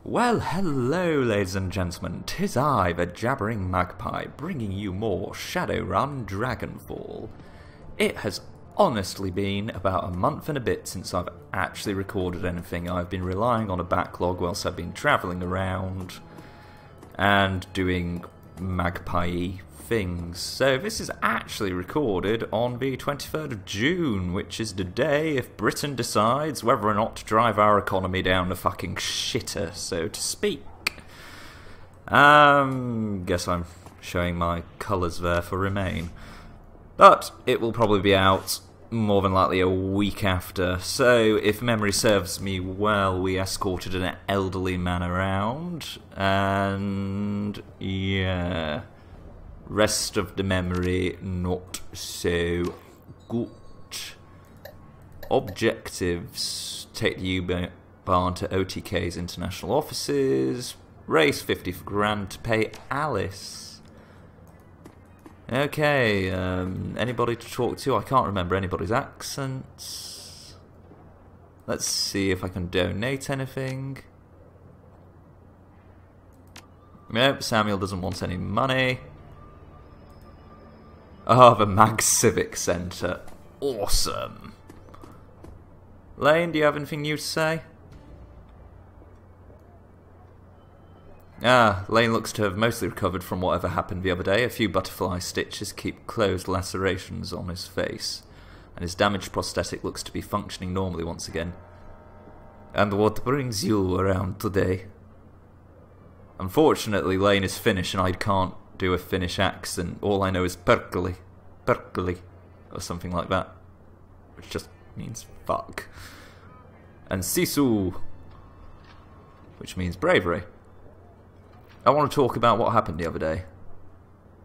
Well, hello ladies and gentlemen, 'tis I, the jabbering magpie, bringing you more Shadowrun Dragonfall. It has honestly been about a month and a bit since I've actually recorded anything. I've been relying on a backlog whilst I've been travelling around and doing magpie things. So this is actually recorded on the 23rd of June, which is the day if Britain decides whether or not to drive our economy down the fucking shitter, so to speak. Guess I'm showing my colours there for Remain. But it will probably be out more than likely a week after, so if memory serves me well, we escorted an elderly man around, and yeah, rest of the memory not so good. Objectives: take the U-Bahn to OTK's international offices, raise 50 grand to pay Alice. Okay, anybody to talk to? I can't remember anybody's accents. Let's see if I can donate anything. Nope, Samuel doesn't want any money. Oh, the Mag Civic Centre. Awesome. Lane, do you have anything new to say? Lane looks to have mostly recovered from whatever happened the other day. A few butterfly stitches keep closed lacerations on his face, and his damaged prosthetic looks to be functioning normally once again. And what brings you around today? Unfortunately, Lane is Finnish and I can't do a Finnish accent. All I know is perkeli, or something like that, which just means fuck. And sisu, which means bravery. I want to talk about what happened the other day.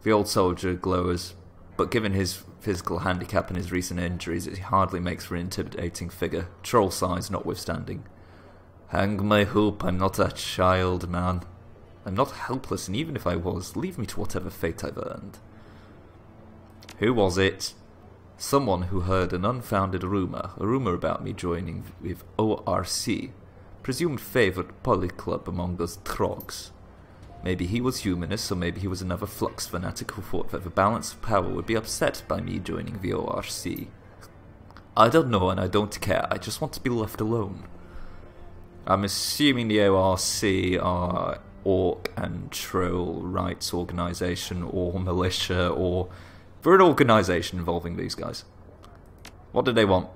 The old soldier glowers, but given his physical handicap and his recent injuries, it hardly makes for an intimidating figure, troll size notwithstanding. Hang my hope, I'm not a child, man. I'm not helpless, and even if I was, leave me to whatever fate I've earned. Who was it? Someone who heard an unfounded rumour, a rumour about me joining with ORC, presumed favoured poly club among those trogs. Maybe he was humanist, or maybe he was another flux fanatic who thought that the balance of power would be upset by me joining the ORC. I don't know, and I don't care, I just want to be left alone. I'm assuming the ORC are Orc and Troll Rights Organisation, or Militia, or... they're an organisation involving these guys. What did they want?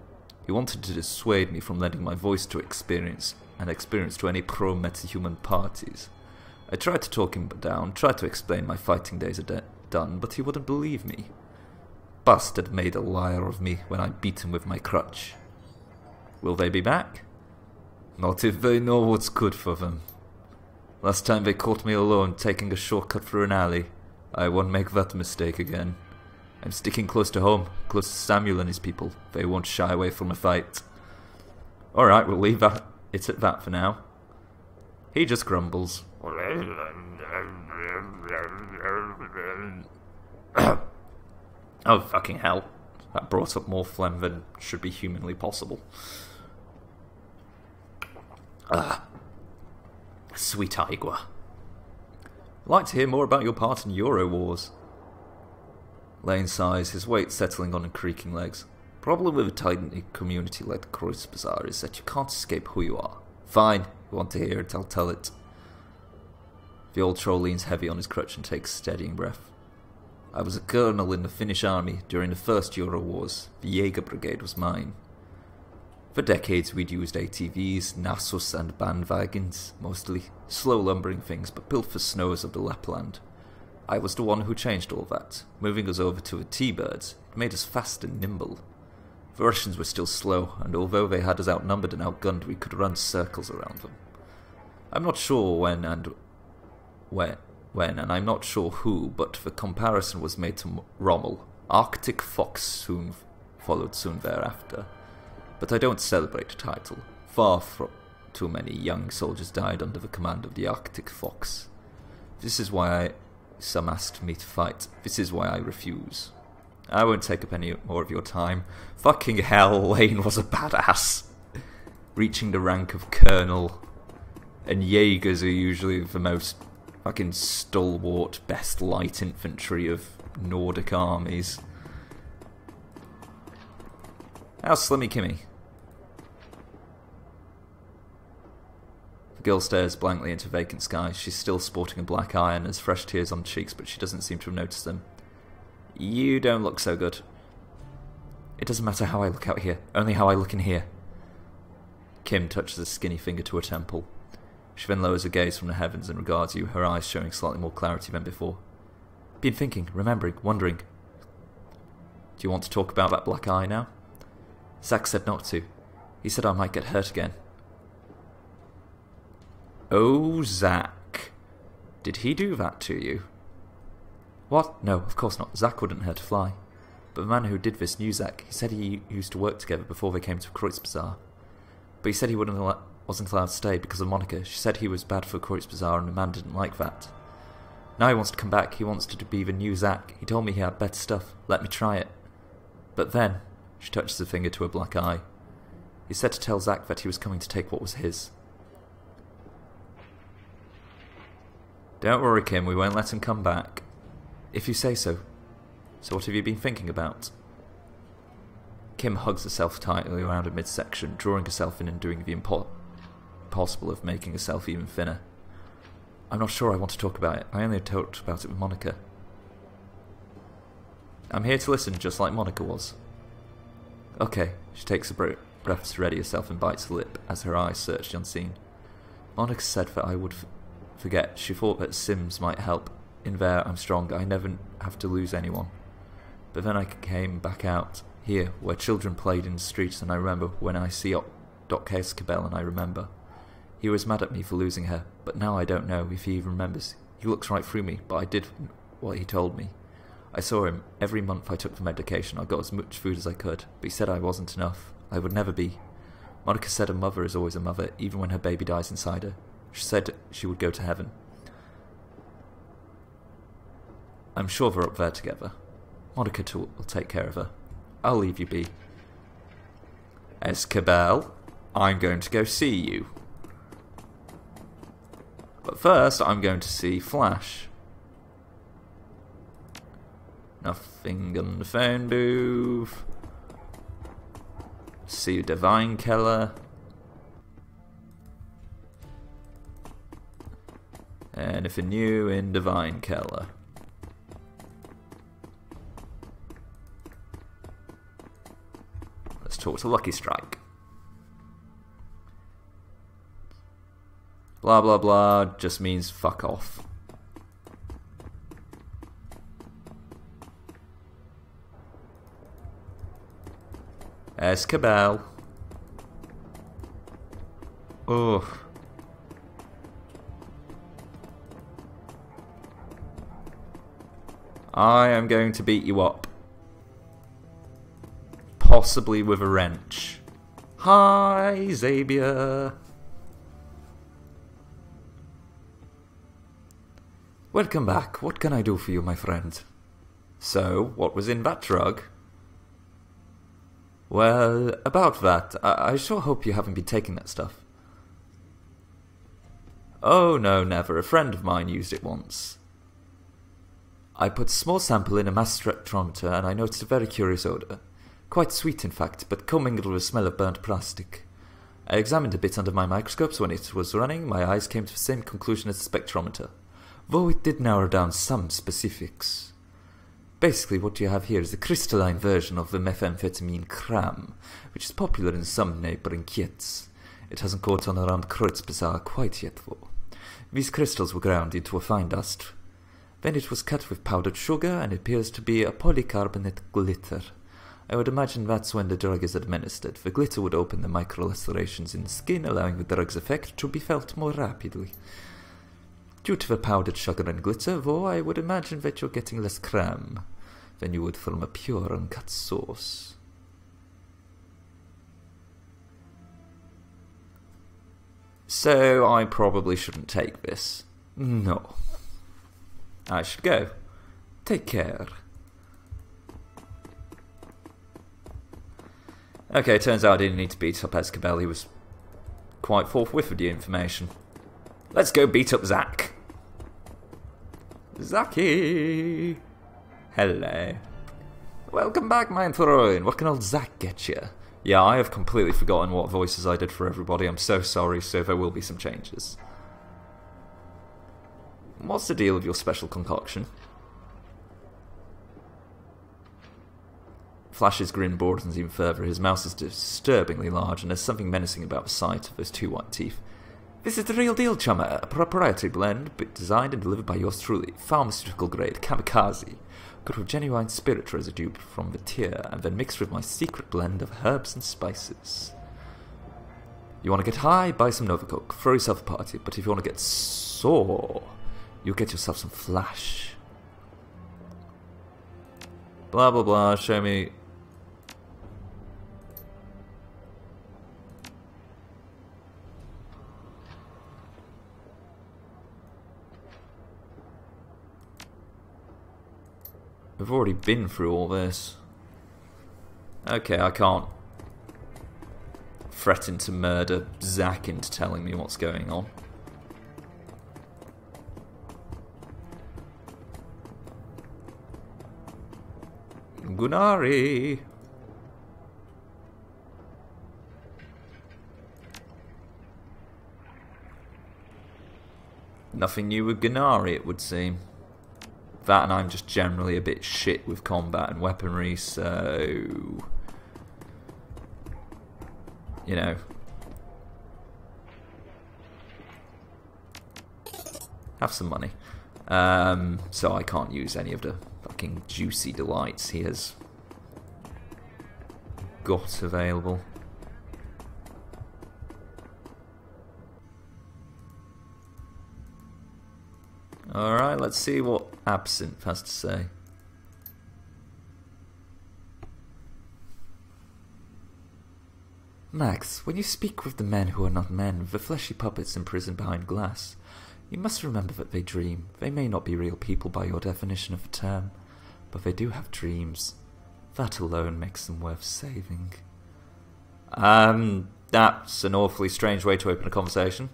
He wanted to dissuade me from lending my voice to experience to any pro-metahuman parties. I tried to talk him down, tried to explain my fighting days are done, but he wouldn't believe me. Bastard made a liar of me when I beat him with my crutch. Will they be back? Not if they know what's good for them. Last time they caught me alone, taking a shortcut through an alley. I won't make that mistake again. I'm sticking close to home, close to Samuel and his people. They won't shy away from a fight. Alright, we'll leave it at that for now. He just grumbles. Oh, fucking hell. That brought up more phlegm than should be humanly possible. Sweet Igua. I'd like to hear more about your part in Euro Wars. Lane sighs, his weight settling on creaking legs. Problem with a tiny community like the Kreuz Bazaar is that you can't escape who you are. Fine, you want to hear it, I'll tell it. The old troll leans heavy on his crutch and takes a steadying breath. I was a colonel in the Finnish army during the first Euro Wars. The Jaeger Brigade was mine. For decades we'd used ATVs, Nasus and bandwagons, mostly slow lumbering things but built for snows of the Lapland. I was the one who changed all that, moving us over to the T-birds. It made us fast and nimble. The Russians were still slow, and although they had us outnumbered and outgunned, we could run circles around them. I'm not sure when, and I'm not sure who, but the comparison was made to Rommel. Arctic Fox followed soon thereafter. But I don't celebrate the title. Far from too many young soldiers died under the command of the Arctic Fox. This is why some asked me to fight. This is why I refuse. I won't take up any more of your time. Fucking hell, Lane was a badass. Reaching the rank of Colonel And Jaegers are usually the most fucking stalwart, best light infantry of Nordic armies. How's Slimmy Kimmy? The girl stares blankly into vacant sky. She's still sporting a black eye and has fresh tears on cheeks, but she doesn't seem to have noticed them. You don't look so good. It doesn't matter how I look out here, only how I look in here. Kim touches a skinny finger to her temple. She then lowers her gaze from the heavens and regards you, her eyes showing slightly more clarity than before. Been thinking, remembering, wondering. Do you want to talk about that black eye now? Zack said not to. He said I might get hurt again. Oh, Zack. Did he do that to you? What? No, of course not. Zack wouldn't hurt a fly. But the man who did this knew Zack. He said he used to work together before they came to Kreuzbazaar. But he said he wasn't allowed to stay because of Monica. She said he was bad for Kreuzbazaar and the man didn't like that. Now he wants to come back. He wants to be the new Zack. He told me he had better stuff. Let me try it. But then, she touches a finger to her black eye. He said to tell Zack that he was coming to take what was his. Don't worry, Kim. We won't let him come back. If you say so. So what have you been thinking about? Kim hugs herself tightly around her midsection, drawing herself in and doing the impossible of making herself even thinner. I'm not sure I want to talk about it. I only talked about it with Monica. I'm here to listen, just like Monica was. Okay. She takes a breath to ready herself and bites her lip as her eyes search the unseen. Monica said that I would forget. She thought that Sims might help. In there, I'm strong. I never have to lose anyone. But then I came back out, here, where children played in the streets, and I remember when I see Doc Cascabel, and I remember. He was mad at me for losing her, but now I don't know if he even remembers. He looks right through me, but I did what he told me. I saw him. Every month I took the medication. I got as much food as I could, but he said I wasn't enough. I would never be. Monica said a mother is always a mother, even when her baby dies inside her. She said she would go to heaven. I'm sure they're up there together. Monica will take care of her. I'll leave you be. Escabel, I'm going to go see you. But first, I'm going to see Flash. Nothing on the phone booth. See Divine Keller. Anything new in Divine Keller? Let's talk to Lucky Strike. Blah blah blah just means fuck off. Escabel. Ugh. I am going to beat you up. Possibly with a wrench. Hi, Xavier. Welcome back. What can I do for you, my friend? So, what was in that drug? Well, about that, I sure hope you haven't been taking that stuff. Oh, no, never. A friend of mine used it once. I put a small sample in a mass spectrometer and I noticed a very curious odour. Quite sweet, in fact, but commingled with a smell of burnt plastic. I examined a bit under my microscopes when it was running. My eyes came to the same conclusion as the spectrometer, though it did narrow down some specifics. Basically, what you have here is a crystalline version of the methamphetamine cram, which is popular in some neighbouring kits. It hasn't caught on around Kreuzbazaar quite yet, though. These crystals were ground into a fine dust. Then it was cut with powdered sugar and appears to be a polycarbonate glitter. I would imagine that's when the drug is administered. The glitter would open the microlacerations in the skin, allowing the drug's effect to be felt more rapidly. Due to the powdered sugar and glitter, though, I would imagine that you're getting less cram than you would from a pure uncut sauce. So I probably shouldn't take this. No. I should go. Take care. Okay, turns out I didn't need to beat up Escabel. He was quite forthwith with the information. Let's go beat up Zack. Zacky! Hello. Welcome back, my throne. What can old Zack get you? Yeah, I have completely forgotten what voices I did for everybody. I'm so sorry, so there will be some changes. What's the deal with your special concoction? Flash's grin broadens even further. His mouth is disturbingly large, and there's something menacing about the sight of those two white teeth. This is the real deal, chummer. A proprietary blend, but designed and delivered by yours truly. Pharmaceutical grade, kamikaze. Good with genuine spirit residue from the tier, and then mixed with my secret blend of herbs and spices. You want to get high? Buy some Nova Coke. Throw yourself a party. But if you want to get sore, you'll get yourself some Flash. Blah blah blah. Show me. We've already been through all this. Okay, I can't threaten to murder Zack into telling me what's going on. Gunari! Nothing new with Gunari, it would seem. That, and I'm just generally a bit shit with combat and weaponry, so... You know. Have some money. So I can't use any of the fucking juicy delights he has got available. Alright, let's see what Absinthe has to say. Max, when you speak with the men who are not men, the fleshy puppets imprisoned behind glass, you must remember that they dream. They may not be real people by your definition of the term, but they do have dreams. That alone makes them worth saving. That's an awfully strange way to open a conversation.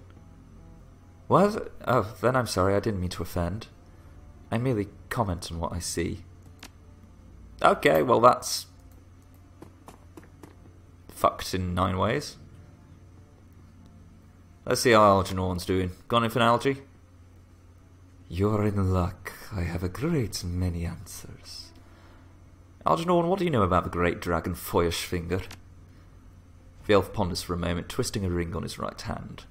What? Oh, then I'm sorry, I didn't mean to offend. I merely comment on what I see. Okay, well that's... fucked in 9 ways. Let's see how Algernon's doing. Gone in for an algae? You're in luck. I have a great many answers. Algernon, what do you know about the great dragon Feuerschwinger? The elf ponders for a moment, twisting a ring on his right hand.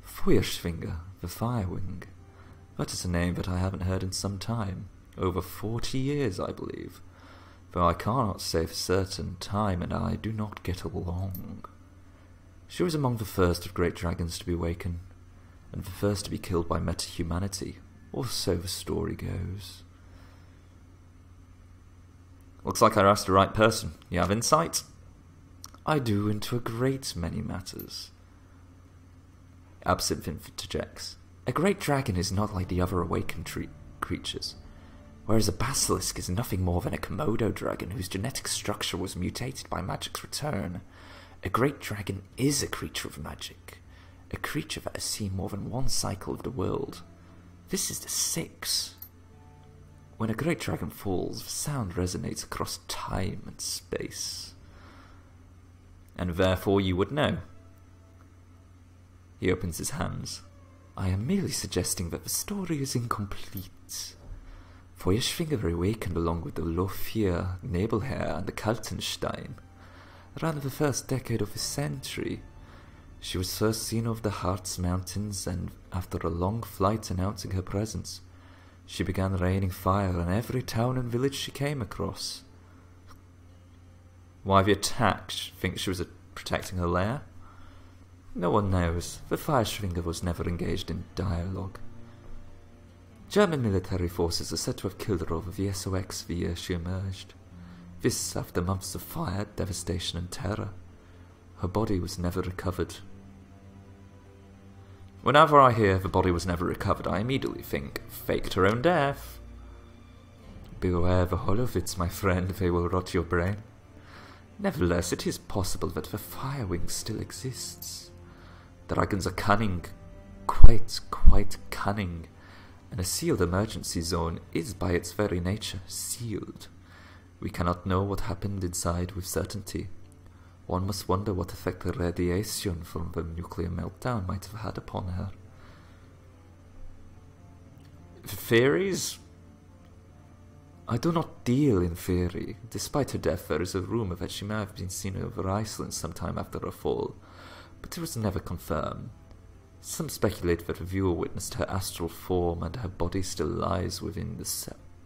Feuerschwinger, the Firewing. That is a name that I haven't heard in some time. Over 40 years, I believe. Though I cannot say for certain, time and I do not get along. She was among the first of great dragons to be awakened, and the first to be killed by meta-humanity, or so the story goes. Looks like I asked the right person. You have insight? I do, into a great many matters. Absinthe interjects. A great dragon is not like the other awakened creatures, whereas a basilisk is nothing more than a Komodo dragon whose genetic structure was mutated by magic's return. A great dragon is a creature of magic, a creature that has seen more than one cycle of the world. This is the 6th. When a great dragon falls, the sound resonates across time and space. And therefore you would know. He opens his hands. I am merely suggesting that the story is incomplete. Feuerschwinger awakened along with the Lofir, Nebelherr, and the Kaltenstein. Around the first decade of the century, she was first seen over the Harz Mountains, and after a long flight announcing her presence, she began raining fire on every town and village she came across. Why the attack? Think she was protecting her lair? No one knows. The Feuerschwinger was never engaged in dialogue. German military forces are said to have killed her over the SOX the year she emerged. This after months of fire, devastation and terror. Her body was never recovered. Whenever I hear the body was never recovered, I immediately think, faked her own death. Beware the Holovitz, my friend, they will rot your brain. Nevertheless, it is possible that the Firewing still exists. Dragons are cunning, quite quite cunning, and a sealed emergency zone is by its very nature sealed. We cannot know what happened inside with certainty. One must wonder what effect the radiation from the nuclear meltdown might have had upon her. Theories? I do not deal in theory. Despite her death, there is a rumour that she may have been seen over Iceland sometime after her fall, but it was never confirmed. Some speculate that the viewer witnessed her astral form and her body still lies within the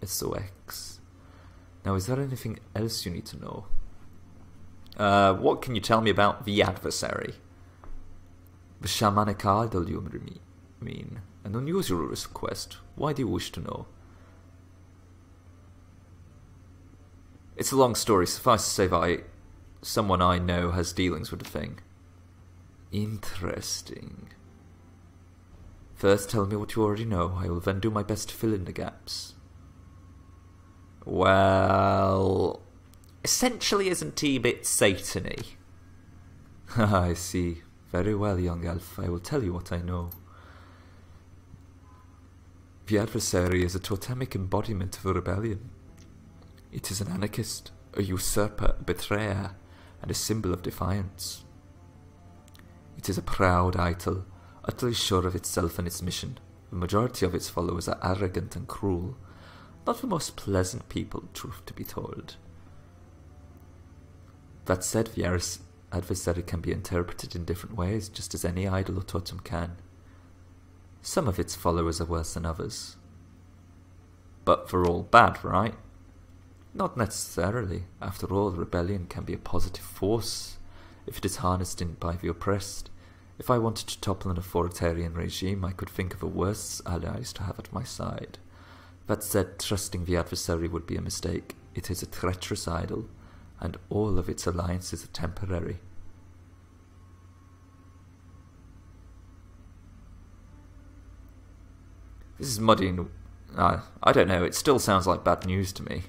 SOX. Now, is there anything else you need to know? What can you tell me about the adversary? The shamanic idol, you mean? An unusual request. Why do you wish to know? It's a long story. Suffice to say that someone I know has dealings with the thing. Interesting. First, tell me what you already know. I will then do my best to fill in the gaps. Well, essentially, isn't he a bit Satan-y? I see. Very well, young elf. I will tell you what I know. The adversary is a totemic embodiment of a rebellion. It is an anarchist, a usurper, a betrayer, and a symbol of defiance. It is a proud idol, utterly sure of itself and its mission. The majority of its followers are arrogant and cruel. Not the most pleasant people, truth to be told. That said, the adversary can be interpreted in different ways, just as any idol or totem can. Some of its followers are worse than others. But they're all bad, right? Not necessarily. After all, rebellion can be a positive force if it is harnessed in by the oppressed. If I wanted to topple an authoritarian regime, I could think of a worse allies to have at my side. That said, trusting the adversary would be a mistake. It is a treacherous idol, and all of its alliances are temporary. This is muddy and... I don't know, it still sounds like bad news to me.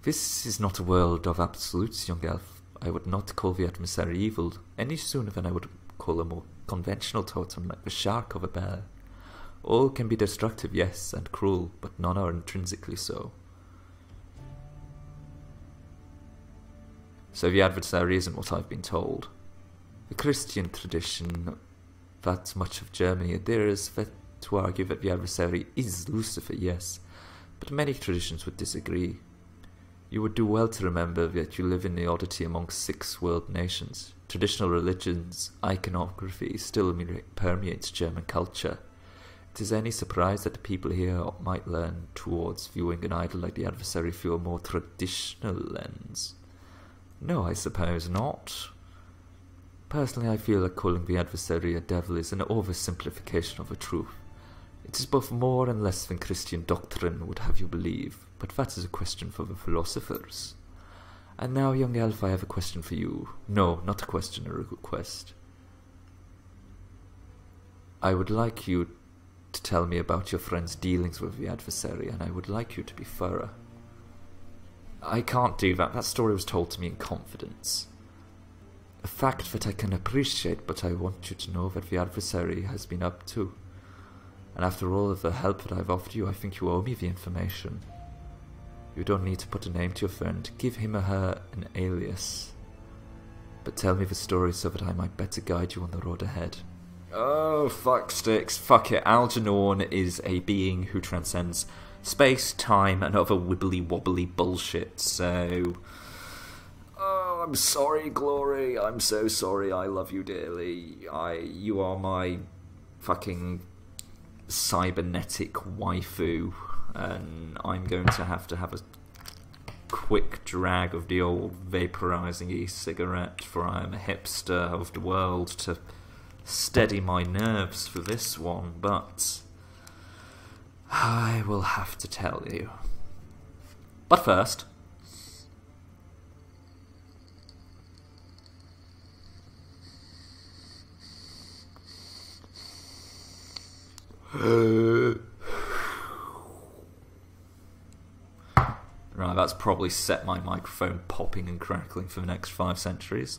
This is not a world of absolutes, young elf. I would not call the adversary evil any sooner than I would call a more conventional totem like the shark or the bear. All can be destructive, yes, and cruel, but none are intrinsically so. So the adversary isn't what I've been told. The Christian tradition, that much of Germany adheres to argue that the adversary is Lucifer, yes, but many traditions would disagree. You would do well to remember that you live in the oddity amongst 6 world nations. Traditional religions, iconography still permeates German culture. It is any surprise that the people here might learn towards viewing an idol like the adversary through a more traditional lens. No, I suppose not. Personally, I feel that calling the adversary a devil is an oversimplification of the truth. It is both more and less than Christian doctrine would have you believe, but that is a question for the philosophers. And now, young elf, I have a question for you. No, not a question, a request. I would like you to tell me about your friend's dealings with the adversary, and I would like you to be thorough. I can't do that. That story was told to me in confidence. A fact that I can appreciate, but I want you to know that the adversary has been up to. And after all of the help that I've offered you, I think you owe me the information. You don't need to put a name to your friend. Give him or her an alias. But tell me the story so that I might better guide you on the road ahead. Oh, fuck sticks. Fuck it. Algernon is a being who transcends space, time, and other wibbly-wobbly bullshit, so... Oh, I'm sorry, Glory. I'm so sorry. I love you dearly. You are my fucking cybernetic waifu, and I'm going to have a quick drag of the old vaporizing e-cigarette, for I am a hipster of the world, to steady my nerves for this one, but I will have to tell you. But first... Right, that's probably set my microphone popping and crackling for the next 5 centuries.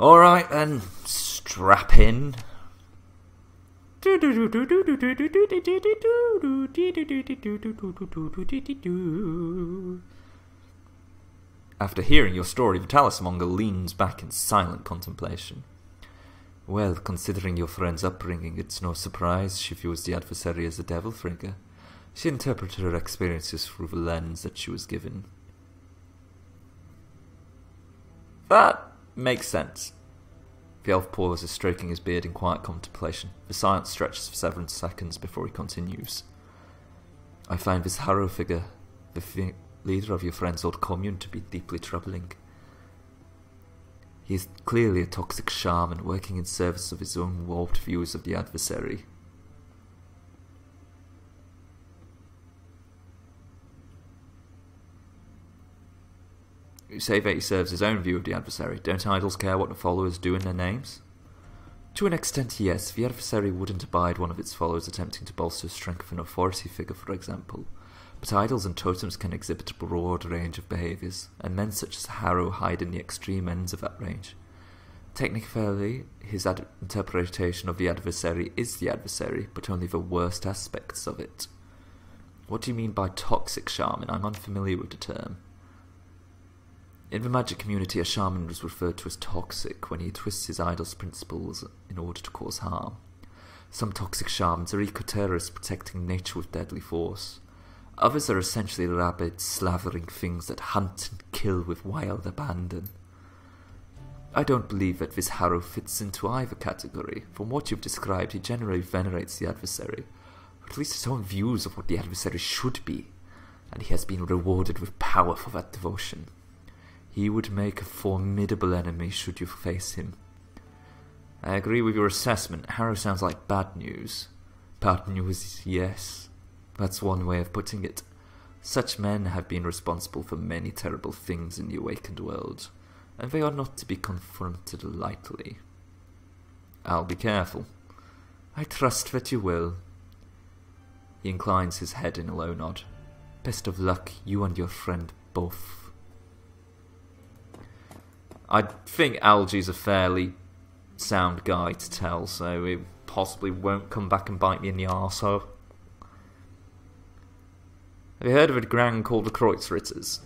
Alright then, strap in. After hearing your story, Vitalis Mongol leans back in silent contemplation. Well, considering your friend's upbringing, it's no surprise she views the adversary as a devil figure. She interpreted her experiences through the lens that she was given. That makes sense. The elf pauses, stroking his beard in quiet contemplation. The silence stretches for several seconds before he continues. I find this Harrow figure, the leader of your friend's old commune, to be deeply troubling. He is clearly a toxic shaman working in service of his own warped views of the adversary. You say that he serves his own view of the adversary. Don't idols care what the followers do in their names? To an extent, yes. The adversary wouldn't abide one of its followers attempting to bolster strength of an authority figure, for example. But idols and totems can exhibit a broad range of behaviours, and men such as Harrow hide in the extreme ends of that range. Technically, his interpretation of the adversary is the adversary, but only the worst aspects of it. What do you mean by toxic shaman? I'm unfamiliar with the term. In the magic community, a shaman was referred to as toxic when he twists his idol's principles in order to cause harm. Some toxic shamans are eco-terrorists protecting nature with deadly force. Others are essentially rabid, slavering things that hunt and kill with wild abandon. I don't believe that this Harrow fits into either category. From what you've described, he generally venerates the adversary, or at least his own views of what the adversary should be, and he has been rewarded with power for that devotion. He would make a formidable enemy should you face him. I agree with your assessment. Harrow sounds like bad news. Bad news, yes. That's one way of putting it. Such men have been responsible for many terrible things in the awakened world, and they are not to be confronted lightly. I'll be careful. I trust that you will. He inclines his head in a low nod. Best of luck, you and your friend both. I think Algy's a fairly sound guy to tell, so it possibly won't come back and bite me in the arsehole. Have you heard of a gang called the Kreuzritters?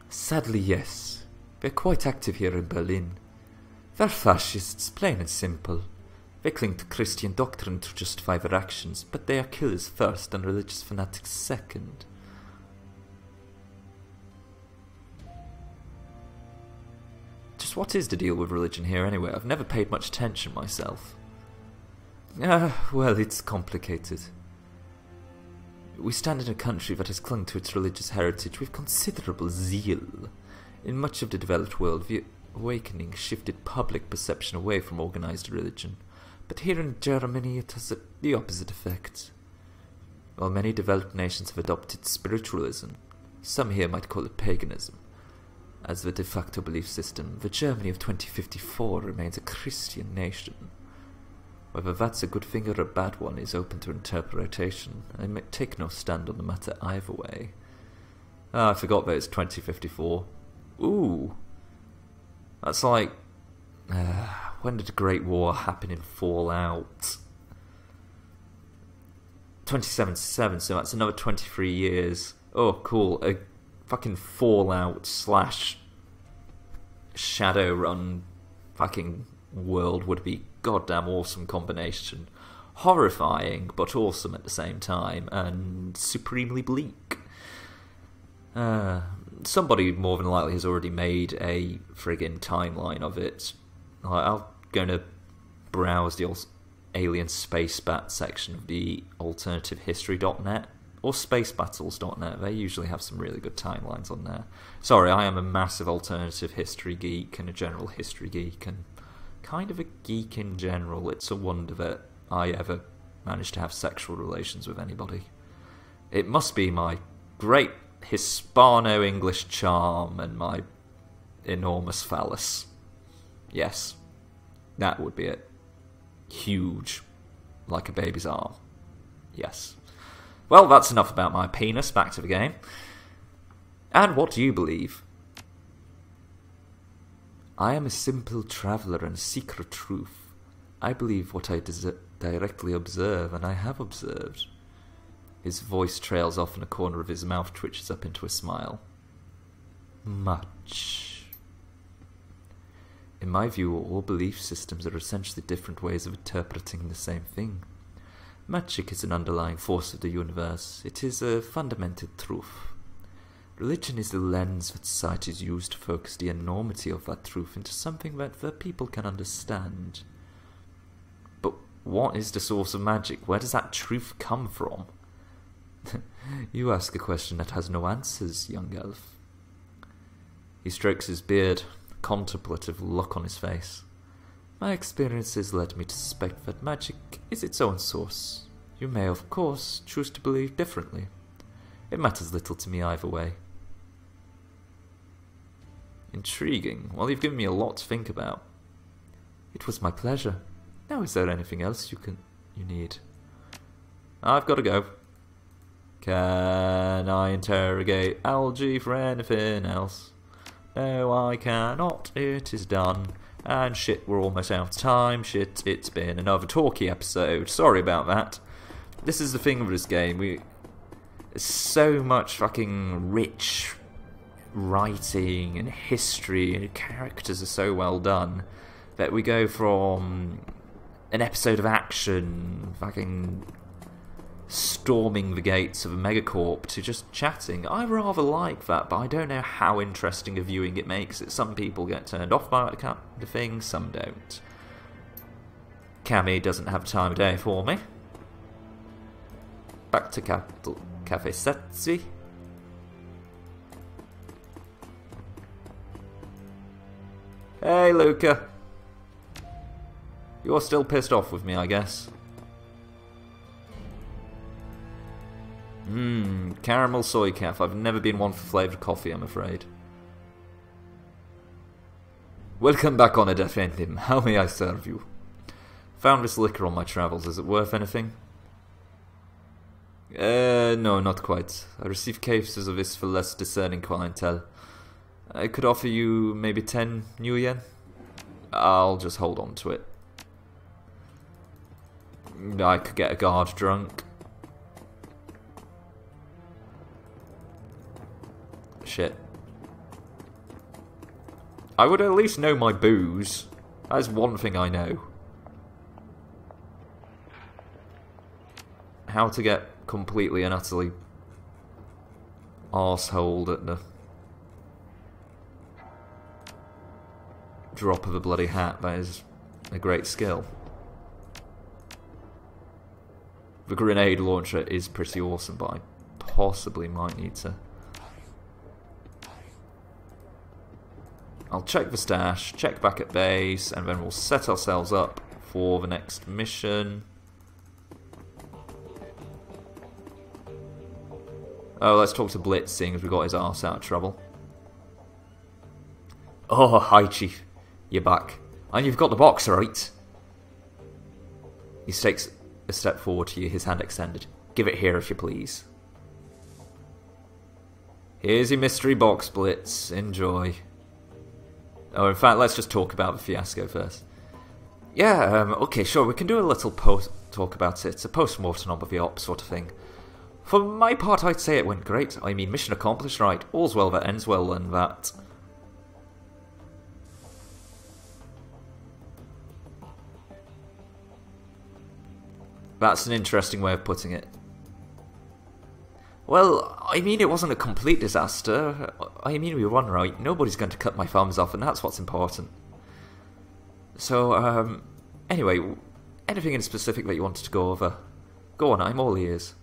Sadly, yes. They're quite active here in Berlin. They're fascists, plain and simple. They cling to Christian doctrine to justify their actions, but they are killers first and religious fanatics second. Just what is the deal with religion here anyway? I've never paid much attention myself. Well, it's complicated. We stand in a country that has clung to its religious heritage with considerable zeal. In much of the developed world, the awakening shifted public perception away from organised religion, but here in Germany it has the opposite effect. While many developed nations have adopted spiritualism, some here might call it paganism, as the de facto belief system, the Germany of 2054 remains a Christian nation. Whether that's a good thing or a bad one is open to interpretation. I may take no stand on the matter either way. I forgot that it's 2054. Ooh. That's like... when did the Great War happen in Fallout? 2077, so that's another 23 years. Oh, cool. A fucking Fallout / Shadowrun fucking world would be goddamn awesome combination. Horrifying, but awesome at the same time, and supremely bleak. Somebody more than likely has already made a friggin' timeline of it. I'm going to browse the Alien Space Bat section of the alternativehistory.net or spacebattles.net. They usually have some really good timelines on there. Sorry, I am a massive alternative history geek and a general history geek and kind of a geek in general. It's a wonder that I ever managed to have sexual relations with anybody. It must be my great Hispano-English charm and my enormous phallus. Yes, that would be it. Huge, like a baby's arm. Yes. Well, that's enough about my penis. Back to the game. And what do you believe? I am a simple traveller and seeker of truth. I believe what I directly observe, and I have observed. His voice trails off and a corner of his mouth twitches up into a smile. Much. In my view, all belief systems are essentially different ways of interpreting the same thing. Magic is an underlying force of the universe. It is a fundamental truth. Religion is the lens that societies use to focus the enormity of that truth into something that the people can understand. But what is the source of magic? Where does that truth come from? You ask a question that has no answers, young elf. He strokes his beard, a contemplative look on his face. My experiences led me to suspect that magic is its own source. You may, of course, choose to believe differently. It matters little to me either way. Intriguing. Well, you've given me a lot to think about. It was my pleasure. Now, is there anything else you need? I've got to go. Can I interrogate Algae for anything else? No, I cannot. It is done. And shit, we're almost out of time. Shit, it's been another talky episode. Sorry about that. This is the thing with this game. There's so much fucking rich writing and history, and the characters are so well done that we go from an episode of action, fucking storming the gates of a megacorp, to just chatting. I rather like that, but I don't know how interesting a viewing it makes it. Some people get turned off by that kind of thing, some don't. Cammy doesn't have time of day for me. Back to Cafe Setzi. Hey, Luca. You're still pissed off with me, I guess. Caramel soy calf. I've never been one for flavoured coffee, I'm afraid. Welcome back on a Defendim. How may I serve you? Found this liquor on my travels. Is it worth anything? No, not quite. I receive cases of this for less discerning clientele. I could offer you maybe 10 new yen. I'll just hold on to it. I could get a guard drunk. Shit. I would at least know my booze. That's one thing I know. How to get completely and utterly arseholed at the drop of a bloody hat. That is a great skill. The grenade launcher is pretty awesome, but I possibly might need to... I'll check the stash, check back at base, and then we'll set ourselves up for the next mission. Oh, let's talk to Blitz, seeing as we got his arse out of trouble. Oh, hi, Chief. You're back. And you've got the box, right? He takes a step forward to you, his hand extended. Give it here, if you please. Here's your mystery box, Blitz. Enjoy. Oh, in fact, let's just talk about the fiasco first. Yeah, okay, sure, we can do a little talk about it. A post-mortem of the ops sort of thing. For my part, I'd say it went great. I mean, mission accomplished, right? All's well that ends well, and that... That's an interesting way of putting it. Well, I mean, it wasn't a complete disaster. I mean, we won, right? Nobody's going to cut my thumbs off, and that's what's important. So, anyway, anything in specific that you wanted to go over? Go on, I'm all ears.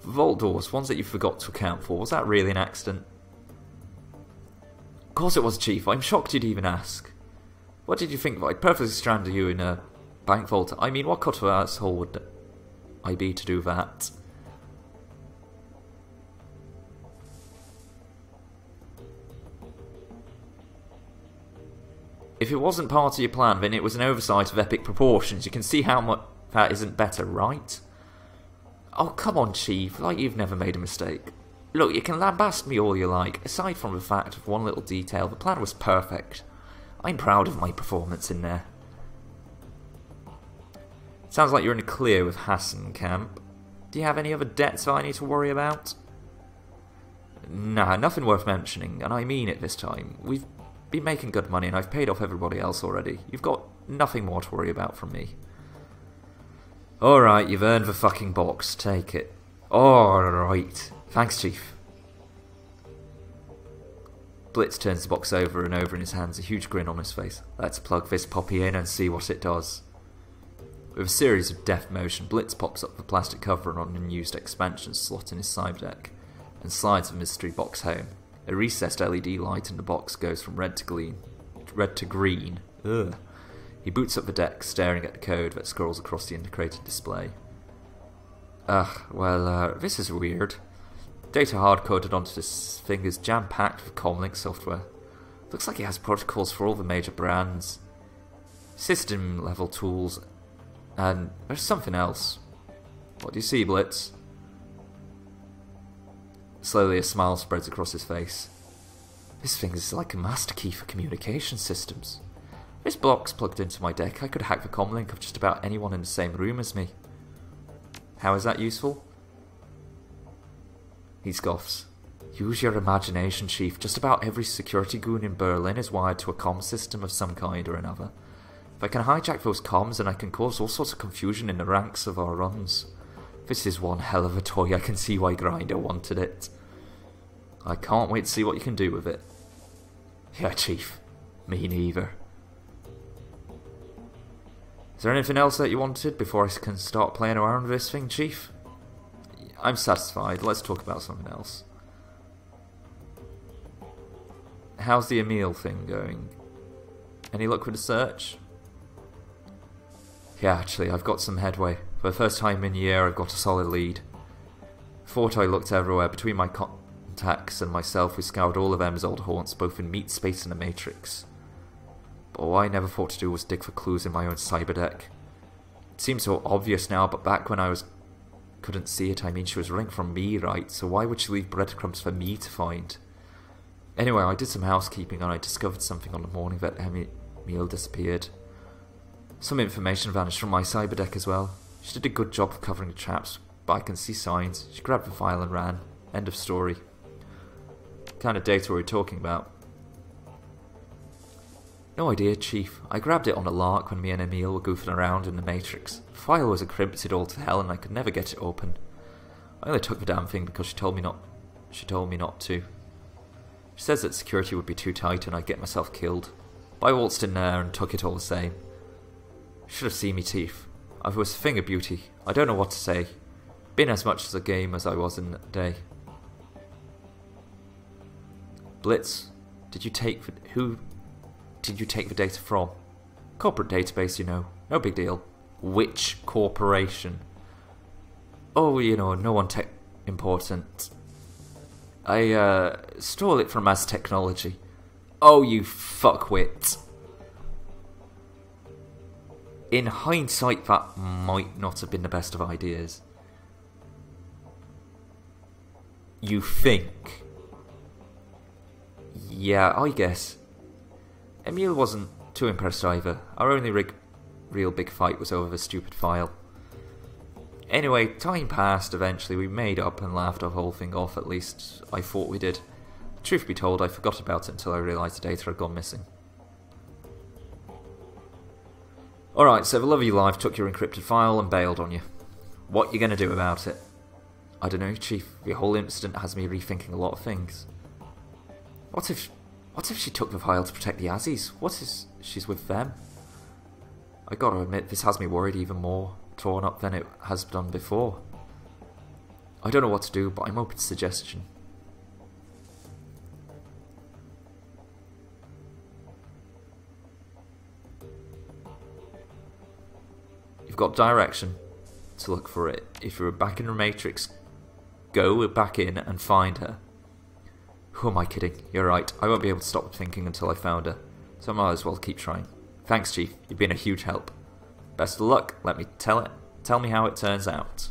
Vault doors, ones that you forgot to account for. Was that really an accident? Of course it was, Chief. I'm shocked you'd even ask. What did you think that I'd purposely stranded you in a bank vault? I mean, what cut of asshole would I be to do that? If it wasn't part of your plan, then it was an oversight of epic proportions. You can see how much that isn't better, right? Oh, come on, Chief, like you've never made a mistake. Look, you can lambast me all you like. Aside from the fact of one little detail, the plan was perfect. I'm proud of my performance in there. Sounds like you're in the clear with Hassan Camp. Do you have any other debts I need to worry about? Nah, nothing worth mentioning, and I mean it this time. We've been making good money and I've paid off everybody else already. You've got nothing more to worry about from me. Alright, you've earned the fucking box. Take it. Alright. Thanks, Chief. Blitz turns the box over and over in his hands, a huge grin on his face. Let's plug this puppy in and see what it does. With a series of deft motion, Blitz pops up the plastic cover on an unused expansion slot in his cyberdeck and slides the mystery box home. A recessed LED light in the box goes from red to green. Ugh. He boots up the deck, staring at the code that scrolls across the indicated display. This is weird. Data hard-coded onto this thing is jam-packed with comlink software. Looks like it has protocols for all the major brands. System-level tools. And there's something else. What do you see, Blitz? Slowly a smile spreads across his face. This thing is like a master key for communication systems. If this block's plugged into my deck, I could hack the comlink of just about anyone in the same room as me. How is that useful? He scoffs. Use your imagination, Chief. Just about every security goon in Berlin is wired to a comm system of some kind or another. If I can hijack those comms, then I can cause all sorts of confusion in the ranks of our runs. This is one hell of a toy. I can see why Grinder wanted it. I can't wait to see what you can do with it. Yeah, Chief. Me neither. Is there anything else that you wanted before I can start playing around with this thing, Chief? I'm satisfied. Let's talk about something else. How's the Emil thing going? Any luck with the search? Yeah, actually, I've got some headway. For the first time in a year, I've got a solid lead. Thought I looked everywhere. Between my contacts and myself, we scoured all of M's old haunts, both in meat space and the Matrix. But all I never thought to do was dig for clues in my own cyberdeck. It seems so obvious now, but back when I couldn't see it, I mean, she was running from me, right? So why would she leave breadcrumbs for me to find? Anyway, I did some housekeeping and I discovered something on the morning that Emil disappeared. Some information vanished from my cyberdeck as well. She did a good job of covering the traps, but I can see signs. She grabbed the file and ran. End of story. What kind of data were we talking about? No idea, Chief. I grabbed it on a lark when me and Emil were goofing around in the Matrix. The file was encrypted all to hell and I could never get it open. I only took the damn thing because she told me not to. She says that security would be too tight and I'd get myself killed. But I waltzed in there and took it all the same. Should have seen me teeth. I was finger beauty. I don't know what to say. Been as much as a game as I was in the day. Blitz, who did you take the data from? Corporate database, you know. No big deal. Which corporation? Oh, you know, no one important. I stole it from Mass Technology. Oh, you fuckwit. In hindsight, that might not have been the best of ideas. You think? Yeah, I guess. Emil wasn't too impressed either. Our only real big fight was over the stupid file. Anyway, time passed. Eventually we made up and laughed the whole thing off, at least I thought we did. Truth be told, I forgot about it until I realised the data had gone missing. Alright, so the love of your life took your encrypted file and bailed on you. What you gonna do about it? I don't know, Chief. The whole incident has me rethinking a lot of things. What if she took the file to protect the Azzies? What if she's with them? I gotta admit, this has me worried even more torn up than it has done before. I don't know what to do, but I'm open to suggestion. You've got direction to look for it. If you're back in the Matrix, go back in and find her. Who am I kidding? You're right. I won't be able to stop thinking until I found her. So I might as well keep trying. Thanks, Chief. You've been a huge help. Best of luck. Let me tell me how it turns out.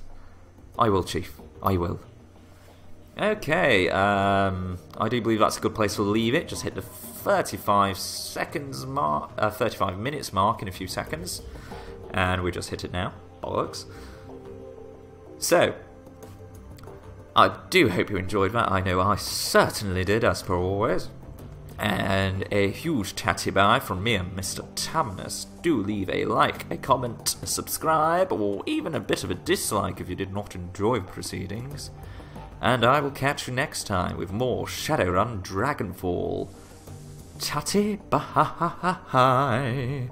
I will, Chief. I will. Okay. I do believe that's a good place to leave it. Just hit the 35 minutes mark in a few seconds. And we just hit it now. bollocks. So, I do hope you enjoyed that. I know I certainly did, as per always. And a huge tatty bye from me and Mr. Tamnus. Do leave a like, a comment, a subscribe, or even a bit of a dislike if you did not enjoy the proceedings. And I will catch you next time with more Shadowrun Dragonfall. Tatty bye.